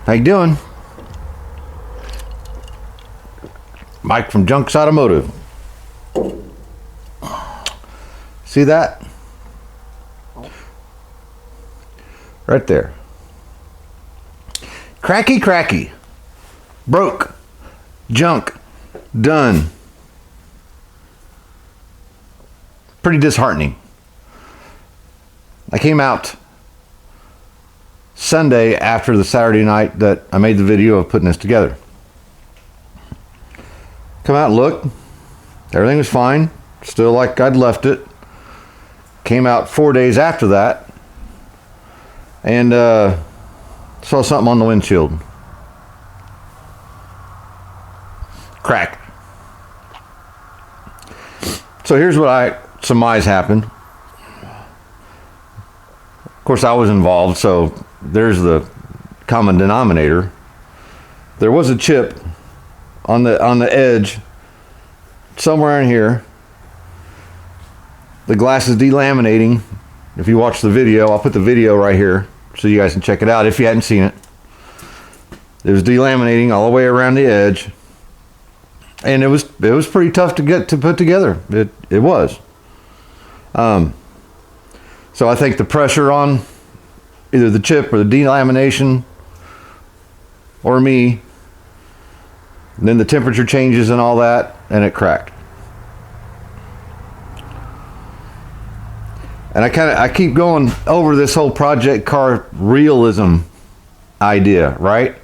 How you doing? Mike from Junks Automotive. See that? Right there. Cracky. Broke. Junk. Done. Pretty disheartening. I came out Sunday after the Saturday night that I made the video of putting this together. Come out and look. Everything was fine. Still like I'd left it. Came out 4 days after that and saw something on the windshield. Crack. So here's what I surmise happened. Of course, I was involved, so there's the common denominator. There was a chip on the edge somewhere in here. The glass is delaminating. If you watch the video, I'll put the video right here so you guys can check it out if you hadn't seen it. It was delaminating all the way around the edge, and it was pretty tough to put together. It was. So I think the pressure on either the chip or the delamination or me, and then the temperature changes and all that, and it cracked. And I keep going over this whole project car realism idea, right?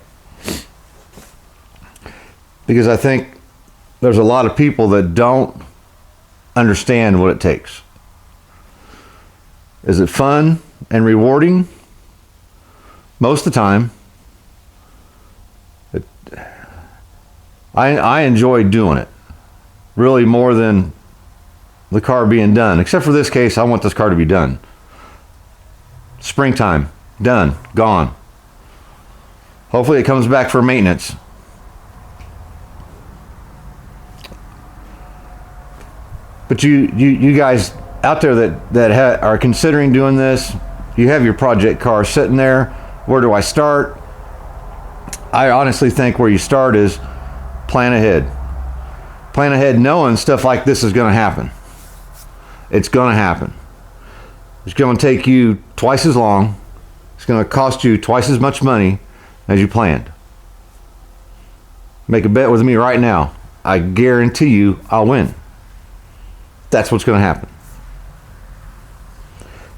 Because I think there's a lot of people that don't understand what it takes. Is it fun and rewarding? Most of the time. I enjoy doing it. Really more than the car being done. Except for this case, I want this car to be done. Springtime. Done. Gone. Hopefully it comes back for maintenance. But you guys out there that are considering doing this, you have your project car sitting there. Where do I start? I honestly think where you start is plan ahead. Plan ahead knowing stuff like this is going to happen. It's going to happen. It's going to take you twice as long. It's going to cost you twice as much money as you planned. Make a bet with me right now. I guarantee you I'll win. That's what's going to happen.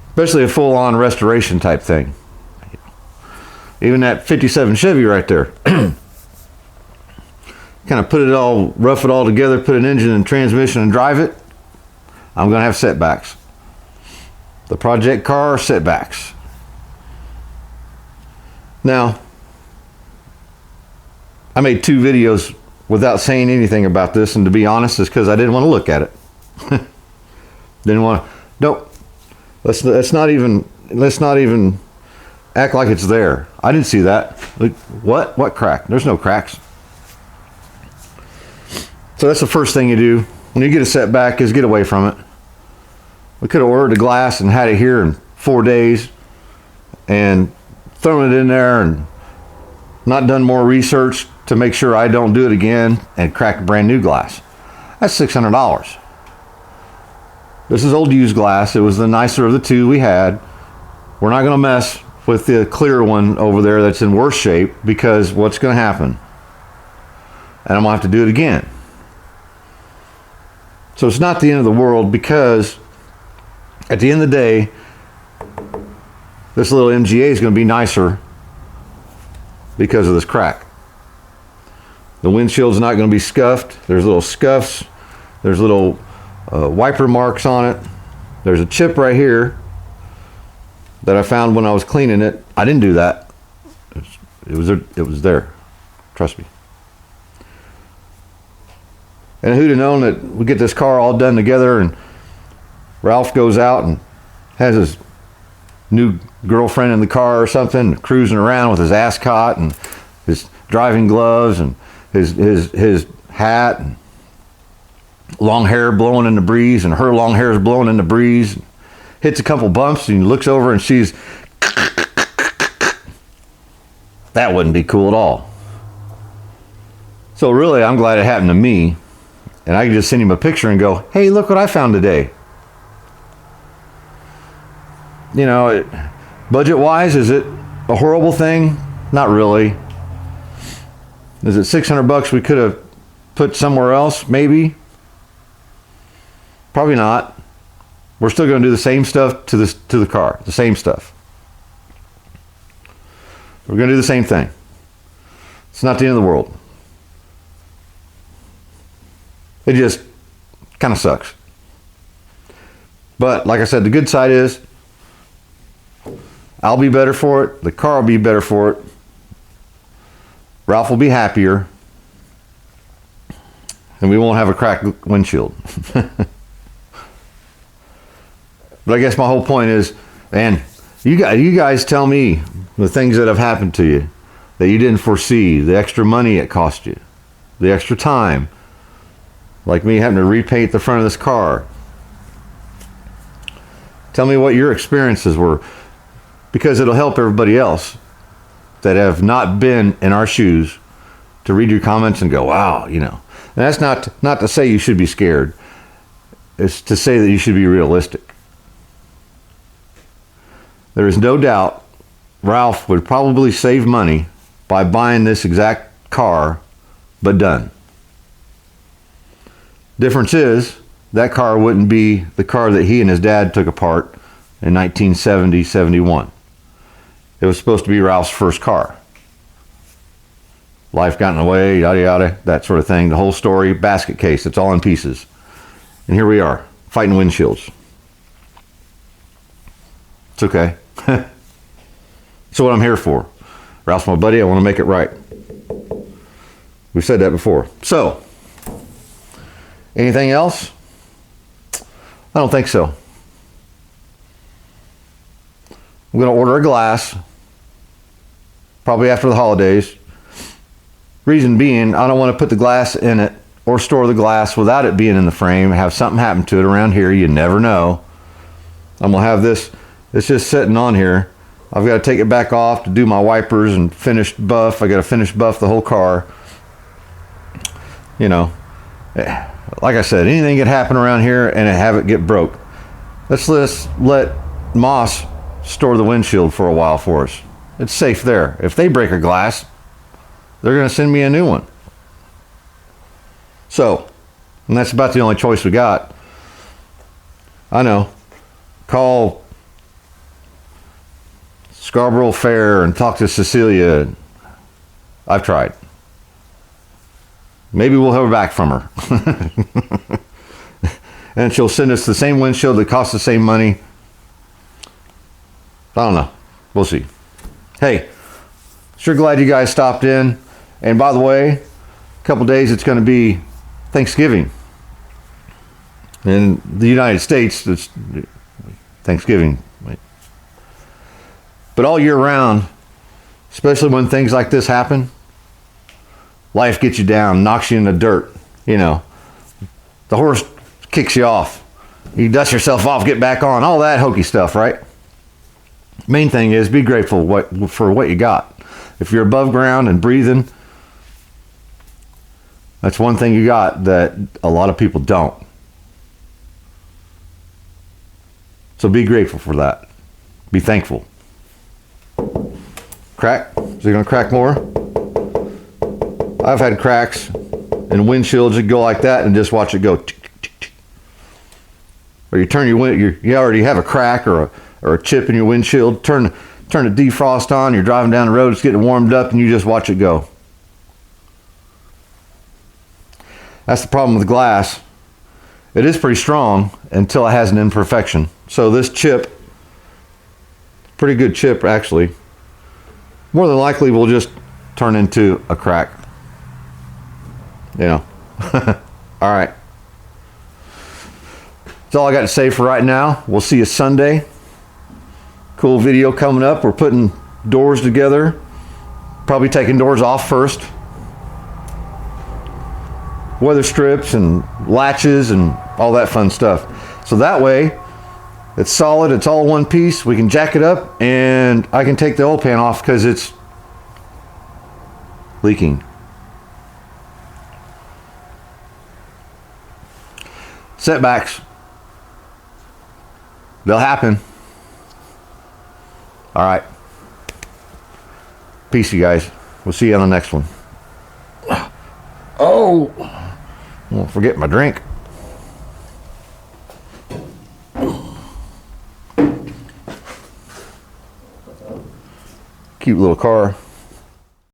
Especially a full-on restoration type thing. Even that 57 Chevy right there. Kind of rough it all together, put an engine and transmission and drive it. I'm going to have setbacks. The project car, setbacks. Now, I made 2 videos without saying anything about this, and to be honest, it's because I didn't want to look at it. Didn't want to. Nope. Let's not even act like it's there. I didn't see that. Like, what crack? There's no cracks. So that's the first thing you do when you get a setback, is get away from it. We could have ordered the glass and had it here in 4 days and thrown it in there and not done more research to make sure I don't do it again and crack brand new glass. That's $600. This is old used glass. It was the nicer of the 2 we had. We're not going to mess with the clear one over there that's in worse shape, because what's going to happen? And I'm going to have to do it again. So it's not the end of the world, because at the end of the day, this little MGA is going to be nicer because of this crack. The windshield's not going to be scuffed. There's little scuffs. There's little wiper marks on it. There's a chip right here that I found when I was cleaning it. I didn't do that. It was there. Trust me. And who'd have known that we get this car all done together, and Ralph goes out and has his new girlfriend in the car or something, cruising around with his ascot and his driving gloves and his hat, and long hair blowing in the breeze, and her long hair is blowing in the breeze. Hits a couple bumps and he looks over and sees That wouldn't be cool at all. So really, I'm glad it happened to me. And I can just send him a picture and go, hey, look what I found today. You know, budget-wise, is it a horrible thing? Not really. Is it $600 we could have put somewhere else? Maybe. Probably not. We're still going to do the same stuff to the car. The same stuff. We're going to do the same thing. It's not the end of the world. It just kind of sucks. But like I said, the good side is I'll be better for it. The car will be better for it. Ralph will be happier. And we won't have a cracked windshield. But I guess my whole point is, man, you guys tell me the things that have happened to you that you didn't foresee, the extra money it cost you, the extra time, like me having to repaint the front of this car. Tell me what your experiences were, because it'll help everybody else that have not been in our shoes to read your comments and go, wow, you know. And that's not to say you should be scared. It's to say that you should be realistic. There is no doubt Ralph would probably save money by buying this exact car, but done. Difference is, that car wouldn't be the car that he and his dad took apart in 1970, 71. It was supposed to be Ralph's first car. Life got in the way, yada yada, that sort of thing. The whole story, basket case, it's all in pieces. And here we are, fighting windshields. It's okay. That's what I'm here for. Ralph's my buddy, I want to make it right. We've said that before. So, anything else? I don't think so. I'm going to order a glass, probably after the holidays. Reason being, I don't want to put the glass in it or store the glass without it being in the frame. Have something happen to it around here, you never know. I'm going to have this, it's just sitting on here. I've got to take it back off to do my wipers and finish buff. I got to finish buff the whole car. You know, like I said, anything could happen around here and have it get broke. Let's let Moss store the windshield for a while for us. It's safe there. If they break a glass, they're going to send me a new one. So, and that's about the only choice we got. I know. Call Scarborough Fair and talk to Cecilia. I've tried. Maybe we'll hear back from her. And she'll send us the same windshield that costs the same money. I don't know. We'll see. Hey, sure glad you guys stopped in. And by the way, a couple days it's going to be Thanksgiving. In the United States, it's Thanksgiving. But all year round, especially when things like this happen, life gets you down, knocks you in the dirt. You know, the horse kicks you off. You dust yourself off, get back on, all that hokey stuff, right? Main thing is be grateful for what you got. If you're above ground and breathing, that's one thing you got that a lot of people don't. So be grateful for that. Be thankful. Crack? Is it going to crack more? I've had cracks in windshields that go like that and just watch it go. Or you turn you already have a crack or a chip in your windshield. Turn the defrost on. You're driving down the road. It's getting warmed up, and you just watch it go. That's the problem with glass. It is pretty strong until it has an imperfection. So this chip, pretty good chip actually, more than likely will just turn into a crack. You know. All right. That's all I got to say for right now. We'll see you Sunday. Cool video coming up. We're putting doors together. Probably taking doors off first. Weather strips and latches and all that fun stuff. So that way, it's solid. It's all one piece. We can jack it up and I can take the oil pan off because it's leaking. Setbacks, they'll happen. All right. Peace, you guys. We'll see you on the next one. Oh, I won't forget my drink. Cute little car.